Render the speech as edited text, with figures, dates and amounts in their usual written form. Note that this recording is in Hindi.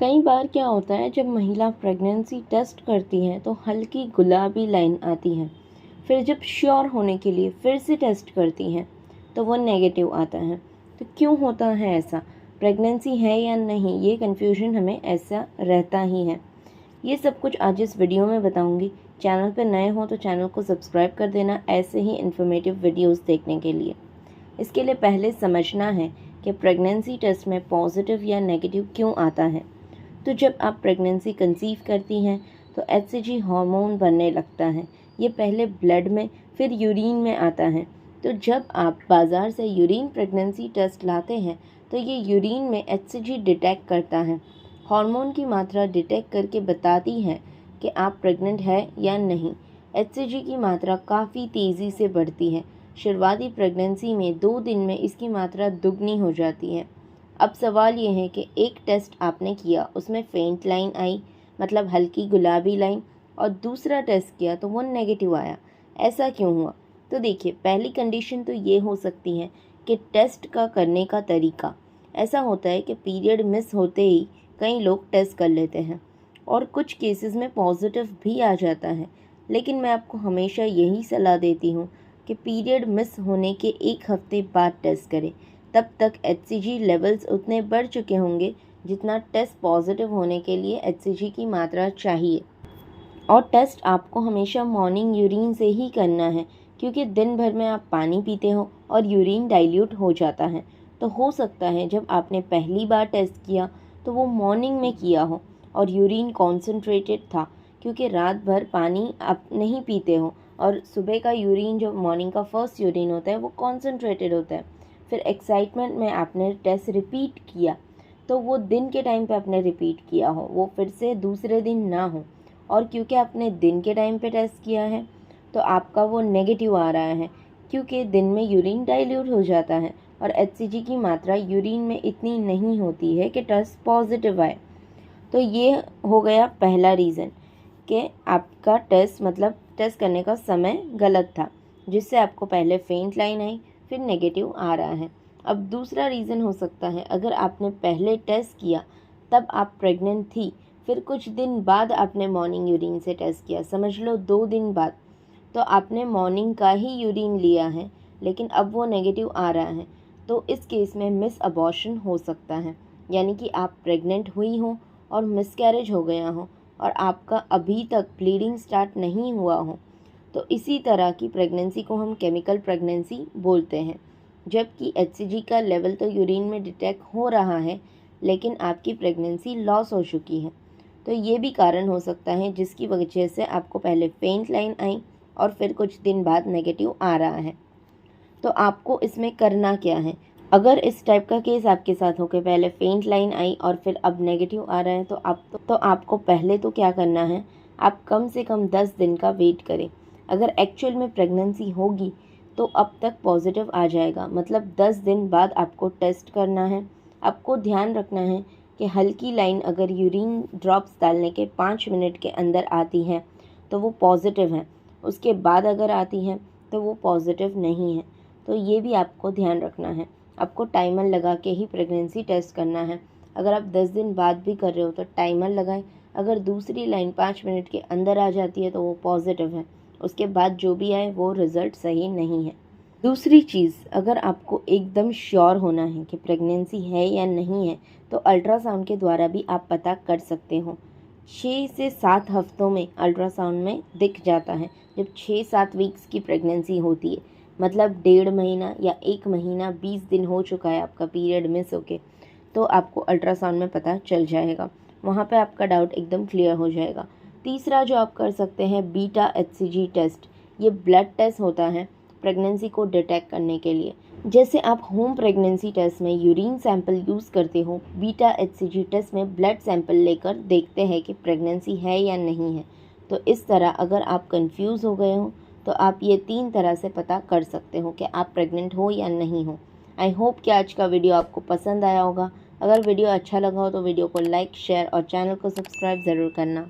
कई बार क्या होता है, जब महिला प्रेगनेंसी टेस्ट करती है तो हल्की गुलाबी लाइन आती है। फिर जब श्योर होने के लिए फिर से टेस्ट करती हैं तो वो नेगेटिव आता है। तो क्यों होता है ऐसा? प्रेगनेंसी है या नहीं, ये कन्फ्यूजन हमें ऐसा रहता ही है। ये सब कुछ आज इस वीडियो में बताऊंगी। चैनल पर नए हो तो चैनल को सब्सक्राइब कर देना ऐसे ही इन्फॉर्मेटिव वीडियोस देखने के लिए। इसके लिए पहले समझना है कि प्रेगनेंसी टेस्ट में पॉजिटिव या नेगेटिव क्यों आता है। तो जब आप प्रेगनेंसी कंसीव करती हैं तो एचसीजी हार्मोन बनने लगता है। ये पहले ब्लड में फिर यूरिन में आता है। तो जब आप बाज़ार से यूरिन प्रेगनेंसी टेस्ट लाते हैं तो ये यूरिन में एचसीजी डिटेक्ट करता है। हार्मोन की मात्रा डिटेक्ट करके बताती है कि आप प्रेग्नेंट है या नहीं। एचसीजी की मात्रा काफ़ी तेज़ी से बढ़ती है। शुरुआती प्रेगनेंसी में 2 दिन में इसकी मात्रा दुगनी हो जाती है। अब सवाल ये है कि एक टेस्ट आपने किया, उसमें फेंट लाइन आई, मतलब हल्की गुलाबी लाइन, और दूसरा टेस्ट किया तो वो नेगेटिव आया। ऐसा क्यों हुआ? तो देखिए, पहली कंडीशन तो ये हो सकती है कि टेस्ट का करने का तरीका। ऐसा होता है कि पीरियड मिस होते ही कई लोग टेस्ट कर लेते हैं और कुछ केसेस में पॉजिटिव भी आ जाता है। लेकिन मैं आपको हमेशा यही सलाह देती हूँ कि पीरियड मिस होने के 1 हफ्ते बाद टेस्ट करें। तब तक एचसीजी लेवल्स उतने बढ़ चुके होंगे जितना टेस्ट पॉजिटिव होने के लिए एचसीजी की मात्रा चाहिए। और टेस्ट आपको हमेशा मॉर्निंग यूरिन से ही करना है, क्योंकि दिन भर में आप पानी पीते हो और यूरिन डाइल्यूट हो जाता है। तो हो सकता है जब आपने पहली बार टेस्ट किया तो वो मॉर्निंग में किया हो और यूरिन कॉन्सेंट्रेटेड था, क्योंकि रात भर पानी आप नहीं पीते हो और सुबह का यूरिन, जो मॉर्निंग का फर्स्ट यूरिन होता है, वो कॉन्सेंट्रेटेड होता है। फिर एक्साइटमेंट में आपने टेस्ट रिपीट किया तो वो दिन के टाइम पे आपने रिपीट किया हो, वो फिर से दूसरे दिन ना हो। और क्योंकि आपने दिन के टाइम पे टेस्ट किया है तो आपका वो नेगेटिव आ रहा है, क्योंकि दिन में यूरिन डाइल्यूट हो जाता है और एचसीजी की मात्रा यूरिन में इतनी नहीं होती है कि टेस्ट पॉजिटिव आए। तो ये हो गया पहला रीज़न कि आपका टेस्ट, मतलब टेस्ट करने का समय गलत था, जिससे आपको पहले फेंट लाइन आई, फिर नेगेटिव आ रहा है। अब दूसरा रीज़न हो सकता है, अगर आपने पहले टेस्ट किया तब आप प्रेग्नेंट थी, फिर कुछ दिन बाद आपने मॉर्निंग यूरिन से टेस्ट किया, समझ लो 2 दिन बाद, तो आपने मॉर्निंग का ही यूरिन लिया है लेकिन अब वो नेगेटिव आ रहा है। तो इस केस में मिस अबॉर्शन हो सकता है, यानी कि आप प्रेग्नेंट हुई हो और मिसकैरेज हो गया हो और आपका अभी तक ब्लीडिंग स्टार्ट नहीं हुआ हो। तो इसी तरह की प्रेगनेंसी को हम केमिकल प्रेगनेंसी बोलते हैं, जबकि एचसीजी का लेवल तो यूरिन में डिटेक्ट हो रहा है लेकिन आपकी प्रेगनेंसी लॉस हो चुकी है। तो ये भी कारण हो सकता है जिसकी वजह से आपको पहले फेंट लाइन आई और फिर कुछ दिन बाद नेगेटिव आ रहा है। तो आपको इसमें करना क्या है? अगर इस टाइप का केस आपके साथ हो के पहले फेंट लाइन आई और फिर अब नेगेटिव आ रहा है तो आपको पहले तो क्या करना है, आप कम से कम 10 दिन का वेट करें। अगर एक्चुअल में प्रेगनेंसी होगी तो अब तक पॉजिटिव आ जाएगा, मतलब 10 दिन बाद आपको टेस्ट करना है। आपको ध्यान रखना है कि हल्की लाइन अगर यूरिन ड्रॉप्स डालने के 5 मिनट के अंदर आती है तो वो पॉजिटिव है, उसके बाद अगर आती है तो वो पॉजिटिव नहीं है। तो ये भी आपको ध्यान रखना है। आपको टाइमर लगा के ही प्रेगनेंसी टेस्ट करना है। अगर आप 10 दिन बाद भी कर रहे हो तो टाइमर लगाएं। अगर दूसरी लाइन 5 मिनट के अंदर आ जाती है तो वो पॉजिटिव है, उसके बाद जो भी आए वो रिज़ल्ट सही नहीं है। दूसरी चीज़, अगर आपको एकदम श्योर होना है कि प्रेगनेंसी है या नहीं है तो अल्ट्रासाउंड के द्वारा भी आप पता कर सकते हो। 6 से 7 हफ्तों में अल्ट्रासाउंड में दिख जाता है। जब 6-7 वीक्स की प्रेगनेंसी होती है, मतलब 1.5 महीना या 1 महीना 20 दिन हो चुका है आपका पीरियड मिस होके, तो आपको अल्ट्रासाउंड में पता चल जाएगा। वहाँ पे आपका डाउट एकदम क्लियर हो जाएगा। तीसरा जो आप कर सकते हैं, बीटा एचसीजी टेस्ट। ये ब्लड टेस्ट होता है प्रेगनेंसी को डिटेक्ट करने के लिए। जैसे आप होम प्रेगनेंसी टेस्ट में यूरिन सैंपल यूज़ करते हो, बीटा एचसीजी टेस्ट में ब्लड सैंपल लेकर देखते हैं कि प्रेगनेंसी है या नहीं है। तो इस तरह अगर आप कंफ्यूज हो गए हो तो आप ये 3 तरह से पता कर सकते हो कि आप प्रेग्नेंट हो या नहीं हो। आई होप कि आज का वीडियो आपको पसंद आया होगा। अगर वीडियो अच्छा लगा हो तो वीडियो को लाइक, शेयर और चैनल को सब्सक्राइब ज़रूर करना।